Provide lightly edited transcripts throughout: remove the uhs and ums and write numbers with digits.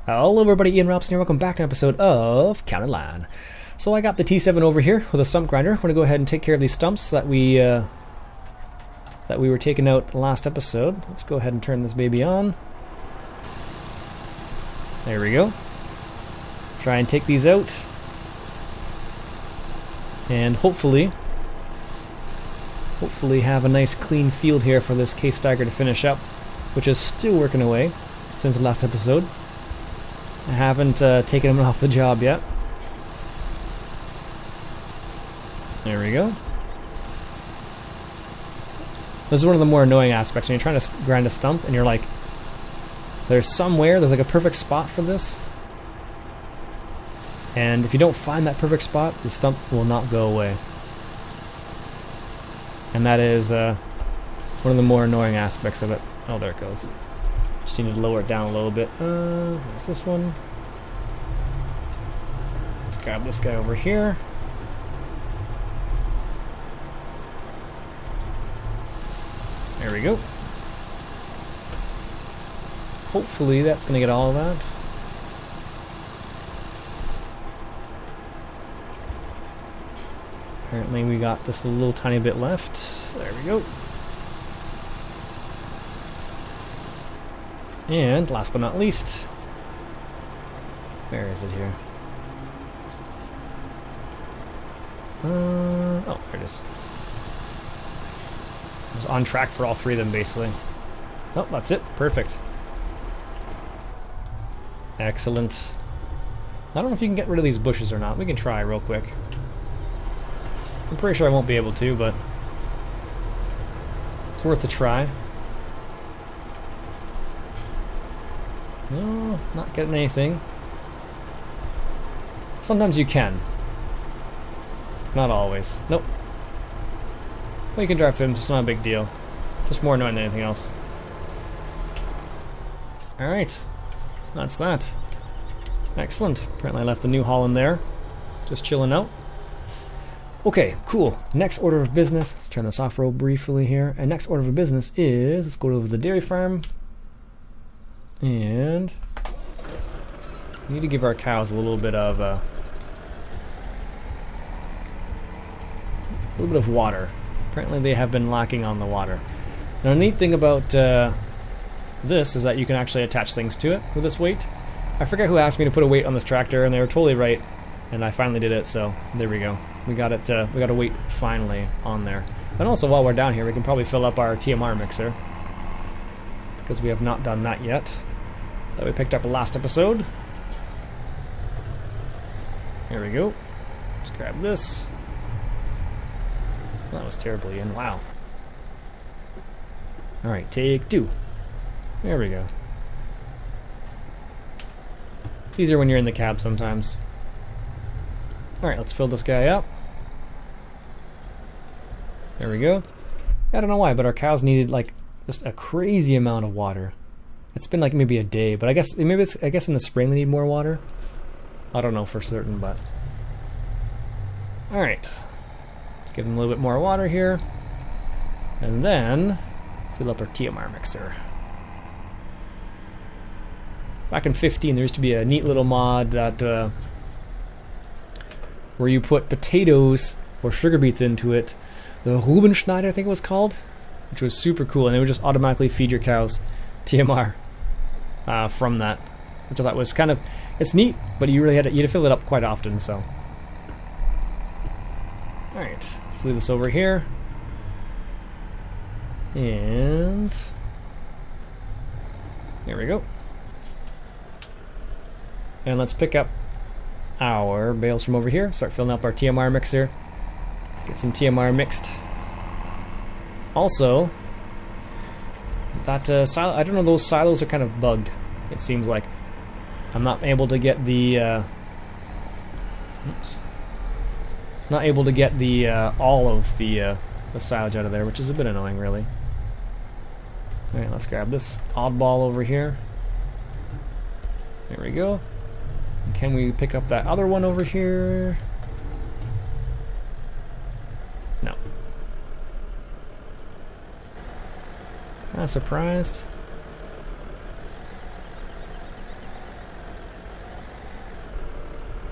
Hello everybody, Iain Robson here. Welcome back to an episode of Counted Line. So I got the T7 over here with a stump grinder. I'm going to go ahead and take care of these stumps that we were taking out last episode. Let's go ahead and turn this baby on. There we go. Try and take these out. And hopefully have a nice clean field here for this case stagger to finish up, which is still working away since the last episode. I haven't taken him off the job yet. There we go. This is one of the more annoying aspects when you're trying to grind a stump and you're like, there's like a perfect spot for this. And if you don't find that perfect spot, the stump will not go away. And that is one of the more annoying aspects of it. Oh, there it goes. Just need to lower it down a little bit. What's this one? Let's grab this guy over here. There we go. Hopefully that's going to get all of that. Apparently we got just a little tiny bit left. There we go. And last but not least, where is it here? Oh, there it is. I was on track for all three of them, basically. Oh, that's it. Perfect. Excellent. I don't know if you can get rid of these bushes or not. We can try real quick. I'm pretty sure I won't be able to, but it's worth a try. No, not getting anything. Sometimes you can. Not always. Nope. Well, you can drive films, it's not a big deal. Just more annoying than anything else. Alright. That's that. Excellent. Apparently I left the new haul in there. Just chilling out. Okay, cool. Next order of business. Let's turn this off real briefly here. And next order of business is, let's go to the dairy farm. And we need to give our cows a little bit of water. Apparently they have been lacking on the water. Now the neat thing about this is that you can actually attach things to it with this weight. I forget who asked me to put a weight on this tractor, and they were totally right. And I finally did it, so there we go. We got it. We got a weight finally on there. And also, while we're down here, we can probably fill up our TMR mixer, because we have not done that yet. That we picked up last episode. Here we go. Let's grab this. That was terrible, Iain. Wow. Alright, take two. There we go. It's easier when you're in the cab sometimes. Alright, let's fill this guy up. There we go. I don't know why, but our cows needed like just a crazy amount of water. It's been like maybe a day, but I guess in the spring they need more water. I don't know for certain, but alright. Let's give them a little bit more water here. And then fill up our TMR mixer. Back in 15 there used to be a neat little mod that where you put potatoes or sugar beets into it. The Rubenschneider, I think it was called, which was super cool, and it would just automatically feed your cows TMR from that, which I thought was kind of, it's neat, but you had to fill it up quite often. So, all right, let's leave this over here, and there we go. And let's pick up our bales from over here. Start filling up our TMR mixer. Get some TMR mixed. Also, that silo, I don't know, those silos are kind of bugged. It seems like I'm not able to get the all of the silage out of there, which is a bit annoying, really. All right, let's grab this oddball over here. There we go. Can we pick up that other one over here? No. Kind of surprised.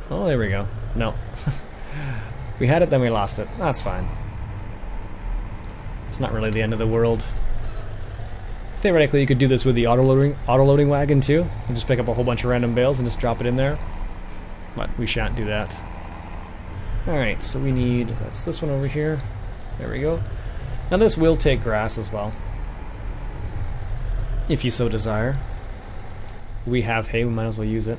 Oh, there we go. No. We had it, then we lost it. That's fine. It's not really the end of the world. Theoretically, you could do this with the auto-loading wagon too. You just pick up a whole bunch of random bales and just drop it in there. But we shan't do that. Alright, so we need... that's this one over here. There we go. Now this will take grass as well, if you so desire. We have hay, we might as well use it.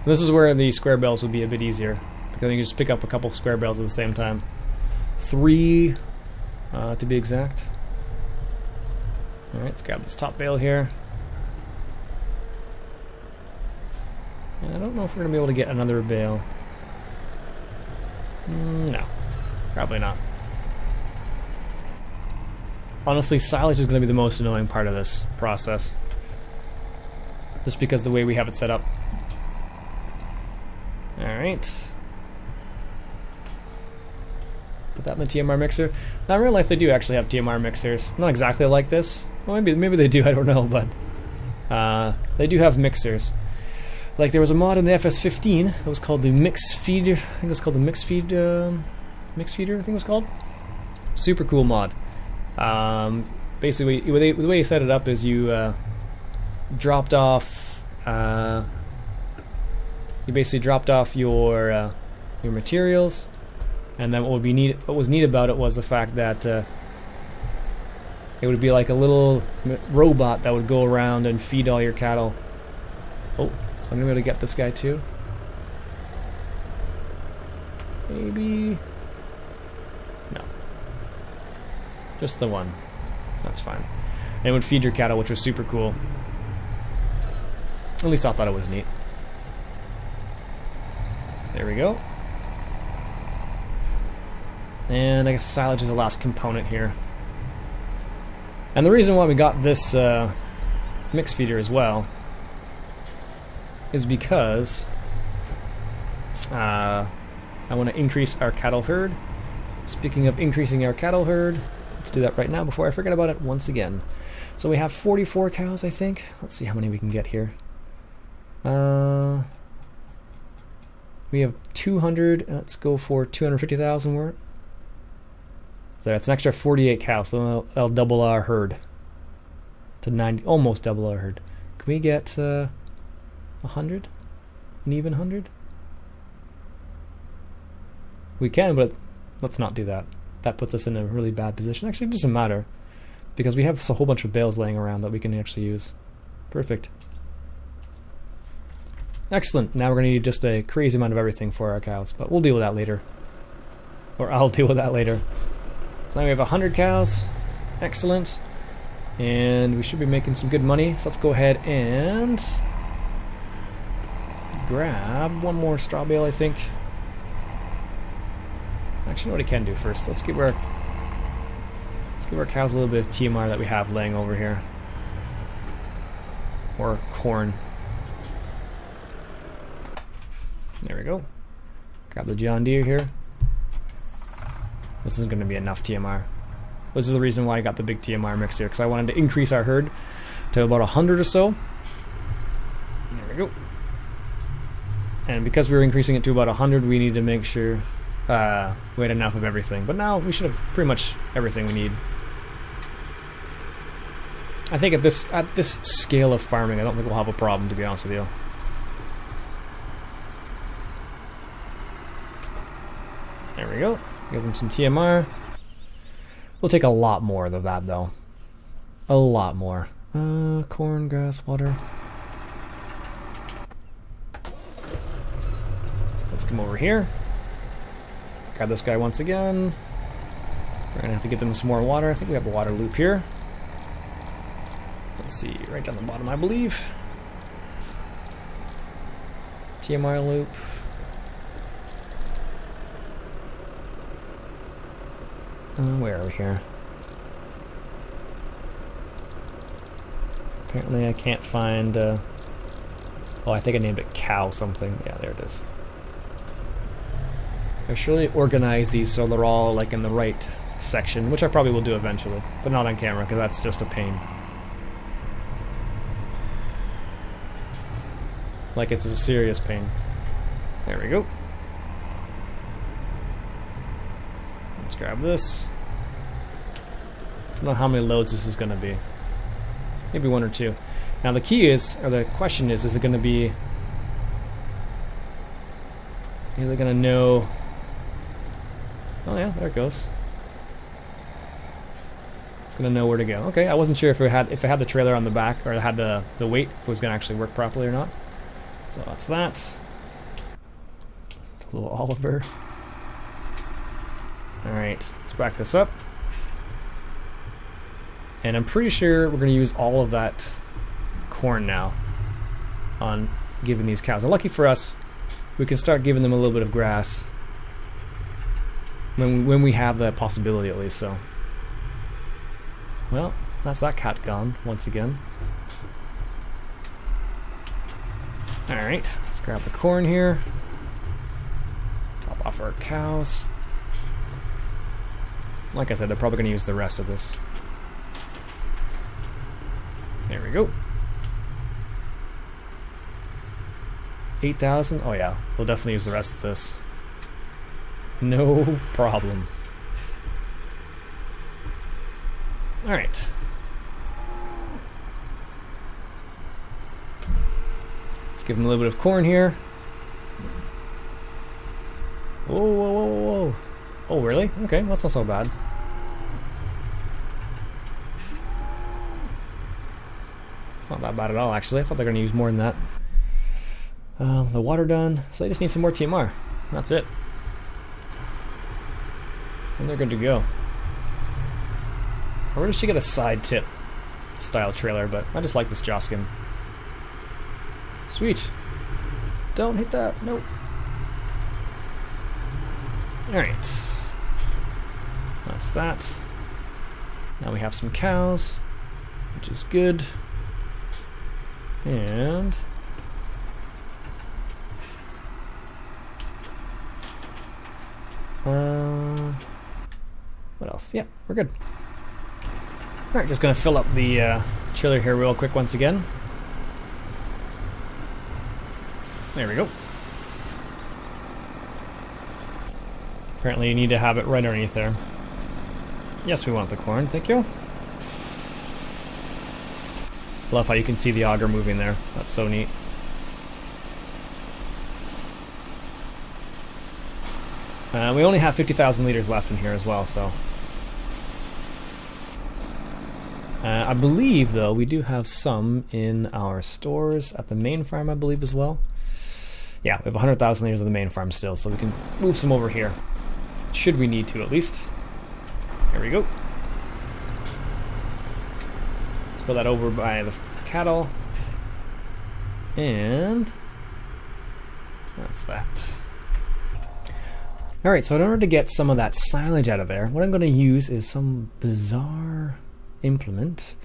This is where the square bales would be a bit easier, because you can just pick up a couple square bales at the same time. 3, to be exact. Alright, let's grab this top bale here. And I don't know if we're going to be able to get another bale. No, probably not. Honestly, silage is going to be the most annoying part of this process. Just because the way we have it set up. Alright. Put that in the TMR mixer. Now in real life they do actually have TMR mixers. Not exactly like this. Well, maybe they do, I don't know, but they do have mixers. Like there was a mod in the FS15 that was called the Mix Feeder. I think it was called the Mix Feeder, I think it was called. Super cool mod. Basically, the way you set it up is you dropped off. You basically dropped off your materials, and then what was neat about it was the fact that it would be like a little robot that would go around and feed all your cattle. Oh, I'm gonna be able to get this guy too. Maybe. No. Just the one. That's fine. And it would feed your cattle, which was super cool. At least I thought it was neat. There we go. And I guess silage is the last component here. And the reason why we got this mix feeder as well is because I want to increase our cattle herd. Speaking of increasing our cattle herd, let's do that right now before I forget about it once again. So we have 44 cows, I think. Let's see how many we can get here. We have 200. Let's go for 250,000 worth. There, it's an extra 48 cows, so that'll double our herd to 90, almost double our herd. Can we get 100? An even 100? We can, but let's not do that. That puts us in a really bad position. Actually, it doesn't matter, because we have a whole bunch of bales laying around that we can actually use. Perfect. Excellent. Now we're going to need just a crazy amount of everything for our cows, but we'll deal with that later. Or I'll deal with that later. So now we have 100 cows. Excellent. And we should be making some good money. So let's go ahead and grab one more straw bale, I think. Actually, you know what I can do first? Let's give our cows a little bit of TMR that we have laying over here. Or corn. There we go. Grab the John Deere here. This is going to be enough TMR. This is the reason why I got the big TMR mix here, because I wanted to increase our herd to about 100 or so. There we go. And because we were increasing it to about 100, we need to make sure we had enough of everything. But now we should have pretty much everything we need. I think at this scale of farming, I don't think we'll have a problem, to be honest with you. There we go. Give them some TMR. We'll take a lot more of that, though. A lot more. Corn, grass, water. Let's come over here. Grab this guy once again. We're gonna have to give them some more water. I think we have a water loop here. Let's see, right down the bottom, I believe. TMR loop. Where are we here? Apparently I can't find... oh, I think I named it cow something. Yeah, there it is. I should really organize these so they're all like in the right section, which I probably will do eventually, but not on camera because that's just a pain. Like, it's a serious pain. There we go. Let's grab this. I don't know how many loads this is going to be. Maybe 1 or 2. Now the key is, or the question is it going to be... Is it going to know... Oh yeah, there it goes. It's going to know where to go. Okay, I wasn't sure if it had the trailer on the back, or it had the weight, if it was going to actually work properly or not. So that's that. Little Oliver. Alright, let's back this up. And I'm pretty sure we're going to use all of that corn now on giving these cows. And lucky for us, we can start giving them a little bit of grass when we have that possibility, at least. So, well, that's that cat gone once again. Alright, let's grab the corn here. Top off our cows. Like I said, they're probably going to use the rest of this. There we go. 8,000? Oh yeah, we'll definitely use the rest of this. No problem. Alright. Let's give them a little bit of corn here. Whoa, whoa, whoa, whoa. Oh, really? Okay, that's not so bad. It's not that bad at all, actually. I thought they were going to use more than that. The water done, so they just need some more TMR. That's it. And they're good to go. Or did she get a side tip style trailer, but I just like this G.Skill. Sweet. Don't hit that. Nope. Alright. That's that. Now we have some cows, which is good. And what else? Yeah, we're good. Alright, just gonna fill up the chiller here real quick once again. There we go. Apparently you need to have it right underneath there. Yes, we want the corn, thank you. Love how you can see the auger moving there. That's so neat. We only have 50,000 liters left in here as well, so... I believe, though, we do have some in our stores at the main farm, I believe, as well. Yeah, we have 100,000 liters of the main farm still, so we can move some over here. Should we need to, at least. Here we go. Let's put that over by the cattle. And... that's that. Alright, so in order to get some of that silage out of there, what I'm going to use is some bizarre implement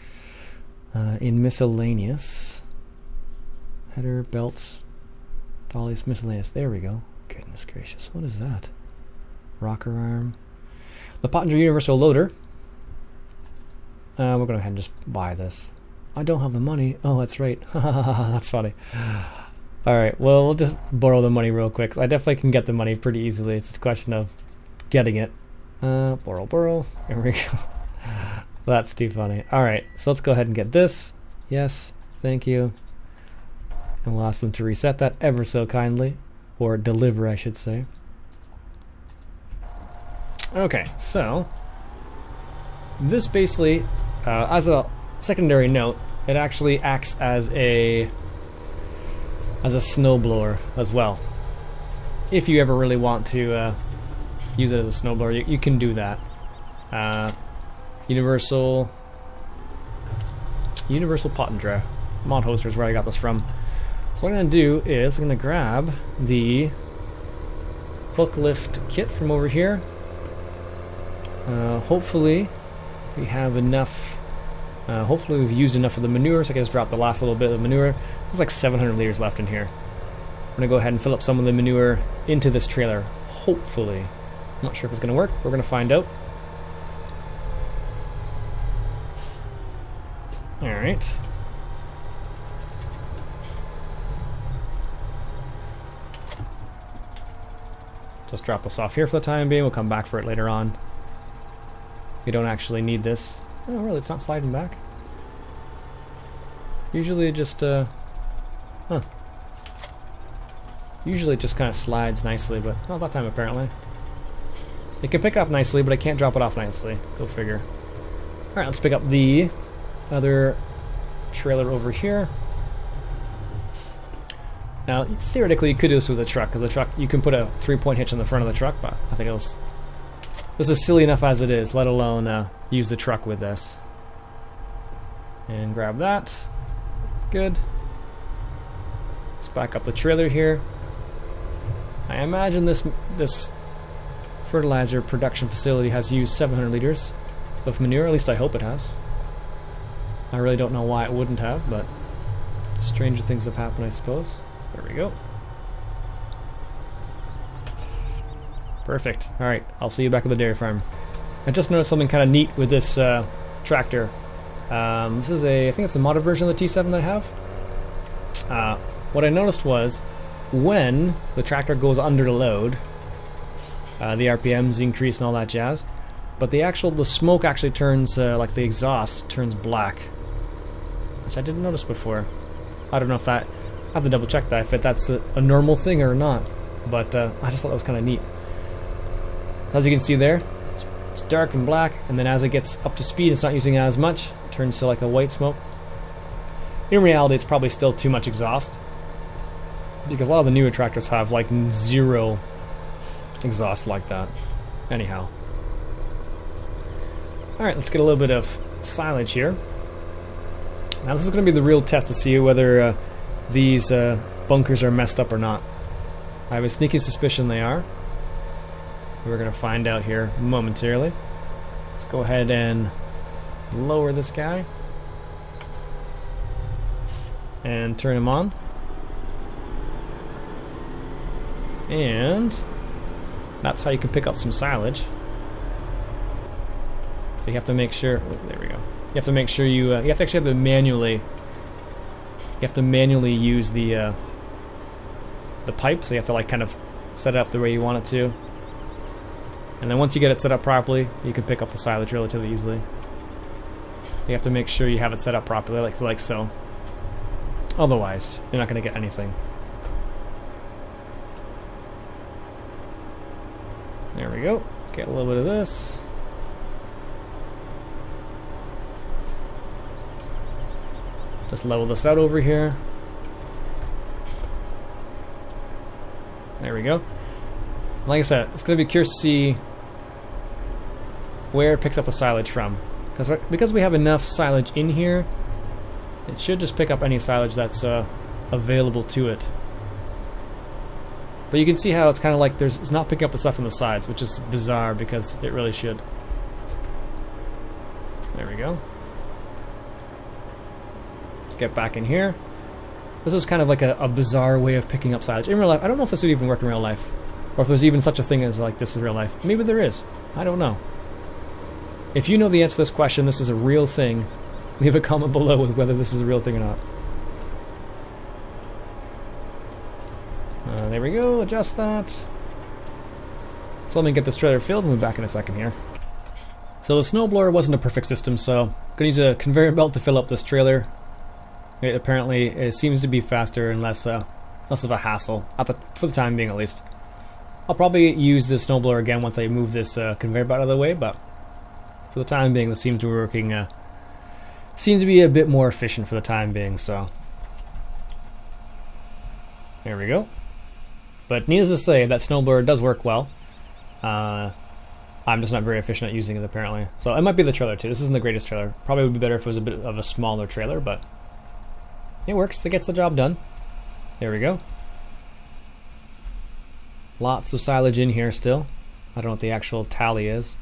in miscellaneous. Header, belts, dollies, miscellaneous. There we go. Goodness gracious, what is that? Rocker arm. The Pottinger Universal Loader. We're going to go ahead and just buy this. I don't have the money. Oh, that's right. That's funny. Alright, well, we'll just borrow the money real quick. I definitely can get the money pretty easily. It's just a question of getting it. Borrow. Here we go. That's too funny. Alright, so let's go ahead and get this. Yes, thank you. And we'll ask them to reset that ever so kindly. Or deliver, I should say. Okay, so this basically, as a secondary note, it actually acts as a snowblower as well. If you ever really want to use it as a snowblower, you can do that. Universal Pottinger mod hoster is where I got this from. So what I'm going to do is I'm going to grab the hook lift kit from over here. Hopefully we have enough. Hopefully we've used enough of the manure, so I can just drop the last little bit of manure. There's like 700 liters left in here. I'm gonna go ahead and fill up some of the manure into this trailer. Hopefully. I'm not sure if it's gonna work. We're gonna find out. Alright. Just drop this off here for the time being. We'll come back for it later on. We don't actually need this. Oh, really? It's not sliding back? Usually it just, Usually it just kind of slides nicely, but not that time apparently. It can pick it up nicely, but I can't drop it off nicely. Go figure. Alright, let's pick up the other trailer over here. Now, theoretically you could do this with a truck, because the truck, you can put a 3-point hitch in the front of the truck, but I think this is silly enough as it is, let alone use the truck with this. And grab that. Good. Let's back up the trailer here. I imagine this fertilizer production facility has used 700 liters of manure, at least I hope it has. I really don't know why it wouldn't have, but stranger things have happened, I suppose. There we go. Perfect. Alright, I'll see you back at the dairy farm. I just noticed something kind of neat with this tractor. This is I think it's a modded version of the T7 that I have. What I noticed was, when the tractor goes under the load, the RPMs increase and all that jazz, but the smoke actually turns, like the exhaust turns black, which I didn't notice before. I don't know if that, I have to double check that, if that's a normal thing or not, but I just thought that was kind of neat. As you can see there, it's dark and black, and then as it gets up to speed, it's not using as much, it turns to like a white smoke. In reality, it's probably still too much exhaust, because a lot of the newer tractors have like zero exhaust like that. Anyhow. Alright, let's get a little bit of silage here. Now this is going to be the real test to see whether these bunkers are messed up or not. I have a sneaky suspicion they are. We're going to find out here momentarily. Let's go ahead and lower this guy and turn him on. And that's how you can pick up some silage. So you have to make sure, oh, there we go. You have to make sure you have to actually have to manually use the pipe, so you have to like kind of set it up the way you want it to. And then once you get it set up properly, you can pick up the silage relatively easily. You have to make sure you have it set up properly, like so. Otherwise, you're not going to get anything. There we go. Let's get a little bit of this. Just level this out over here. There we go. Like I said, it's going to be curious to see where it picks up the silage from. Because we have enough silage in here, it should just pick up any silage that's available to it. But you can see how it's kind of like it's not picking up the stuff on the sides, which is bizarre because it really should. There we go. Let's get back in here. This is kind of like a bizarre way of picking up silage. In real life, I don't know if this would even work in real life. Or if there's even such a thing as like this in real life. Maybe there is. I don't know. If you know the answer to this question, this is a real thing, leave a comment below with whether this is a real thing or not. There we go, adjust that. So let me get this trailer filled and we'll be back in a second here. So the snowblower wasn't a perfect system, so I'm going to use a conveyor belt to fill up this trailer. It seems to be faster and less of a hassle, for the time being at least. I'll probably use this snowblower again once I move this conveyor belt out of the way, but for the time being this seems to be working, seems to be a bit more efficient for the time being, so. There we go. But needless to say, that snowblower does work well. I'm just not very efficient at using it apparently. So it might be the trailer too. This isn't the greatest trailer. Probably would be better if it was a bit of a smaller trailer, but it works. It gets the job done. There we go. Lots of silage in here still. I don't know what the actual tally is.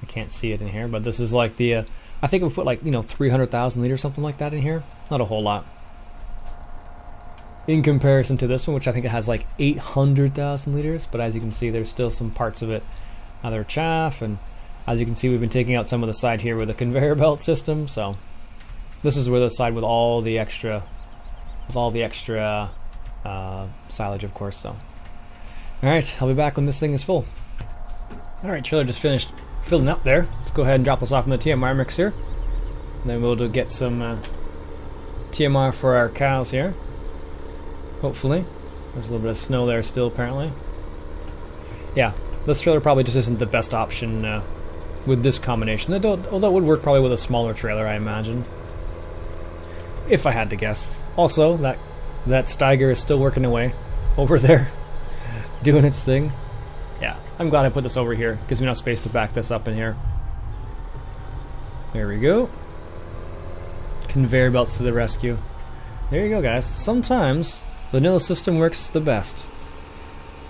I can't see it in here, but this is like the, I think we put like, 300,000 liters, something like that in here. Not a whole lot. In comparison to this one, which I think it has like 800,000 liters, but as you can see, there's still some parts of it that are chaff, and as you can see, we've been taking out some of the side here with a conveyor belt system, so this is where the side with all the extra, silage, of course, so. Alright, I'll be back when this thing is full. Alright, trailer just finished filling up there. Let's go ahead and drop this off in the TMR mix here. And then we'll get some TMR for our cows here. Hopefully. There's a little bit of snow there still, apparently. Yeah, this trailer probably just isn't the best option with this combination. Although it would work probably with a smaller trailer, I imagine. If I had to guess. Also, that Steiger is still working away over there, doing its thing. Yeah, I'm glad I put this over here. Gives me enough space to back this up in here. There we go. Conveyor belts to the rescue. There you go, guys. Sometimes vanilla system works the best.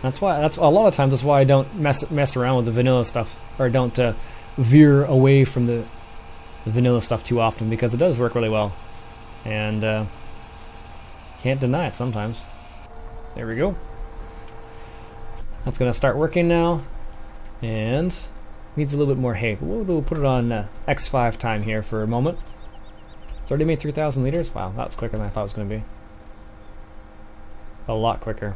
That's a lot of times that's why I don't mess around with the vanilla stuff, or don't veer away from the vanilla stuff too often, because it does work really well, and can't deny it sometimes. There we go. That's gonna start working now, and needs a little bit more hay. But we'll put it on X5 time here for a moment. It's already made 3,000 liters. Wow, that's quicker than I thought it was gonna be. A lot quicker.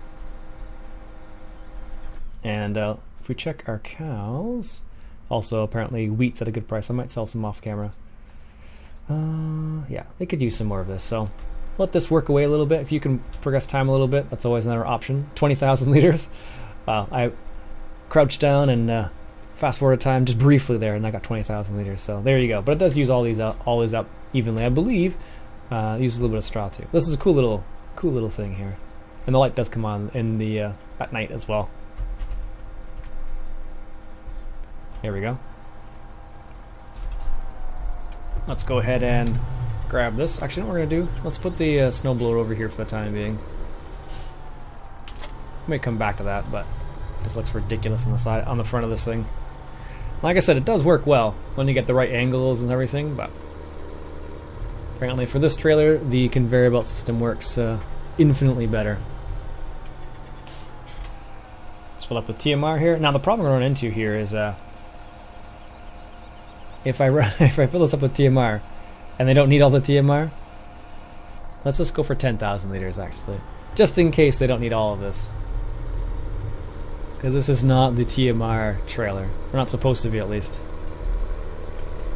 And if we check our cows, also apparently wheat's at a good price. I might sell some off camera. Yeah, they could use some more of this, so let this work away a little bit. If you can progress time a little bit, that's always another option. 20,000 liters. Wow, I crouched down and fast forward time just briefly there, and I got 20,000 liters. So there you go. But it does use all these up evenly, I believe. Uses a little bit of straw too. This is a cool little thing here, and the light does come on in the at night as well. There we go. Let's go ahead and grab this. Actually, what we're gonna do? Let's put the snowblower over here for the time being. May come back to that, but it just looks ridiculous on the front of this thing. Like I said, it does work well when you get the right angles and everything, but apparently for this trailer, the conveyor belt system works infinitely better. Let's fill up with TMR here. Now the problem we're running into here is if I fill this up with TMR and they don't need all the TMR, let's just go for 10,000 liters actually, just in case they don't need all of this. Because this is not the TMR trailer. We're not supposed to be, at least.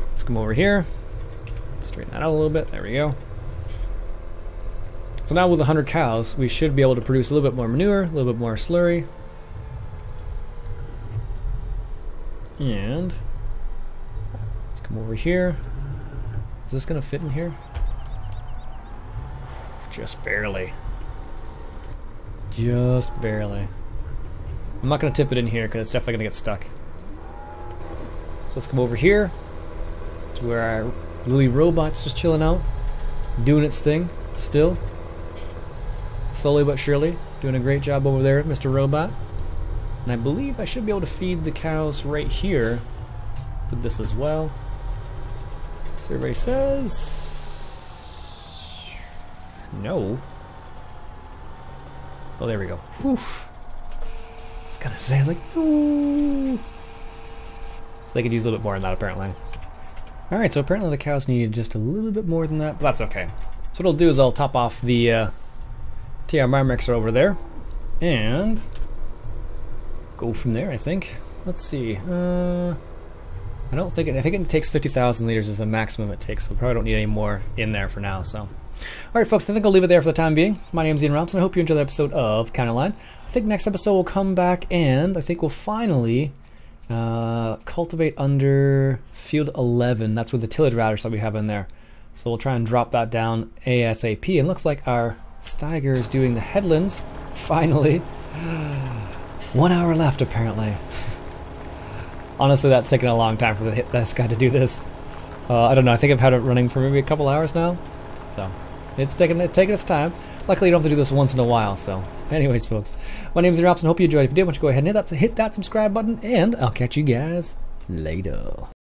Let's come over here. Straighten that out a little bit. There we go. So now with 100 cows, we should be able to produce a little bit more manure, a little bit more slurry. And let's come over here. Is this going to fit in here? Just barely. Just barely. I'm not going to tip it in here because it's definitely going to get stuck. So let's come over here to where our Lily robot's just chilling out, doing its thing still. Slowly but surely, doing a great job over there, Mr. Robot. And I believe I should be able to feed the cows right here with this as well. Survey says no. Oh, there we go. Oof. Gonna say, I was like, ooh. So they could use a little bit more than that, apparently. Alright, so apparently the cows needed just a little bit more than that, but that's okay. So what I'll do is I'll top off the TMR mixer over there and go from there, I think. Let's see. I think it takes 50,000 liters is the maximum it takes, so we probably don't need any more in there for now, so. Alright folks, I think I'll leave it there for the time being. My name's Iain Robson. I hope you enjoyed the episode of Counterline. I think next episode we'll come back and I think we'll finally cultivate under field 11. That's with the tillage routers that we have in there. So we'll try and drop that down ASAP. And looks like our Steiger is doing the headlands, finally. 1 hour left apparently. Honestly, that's taken a long time for this guy to do this. I don't know, I think I've had it running for maybe a couple hours now. So it's taking its time. Luckily, you don't have to do this once in a while. So, anyways, folks, my name's Robson. Hope you enjoyed. If you did, why don't you go ahead and hit that subscribe button, and I'll catch you guys later.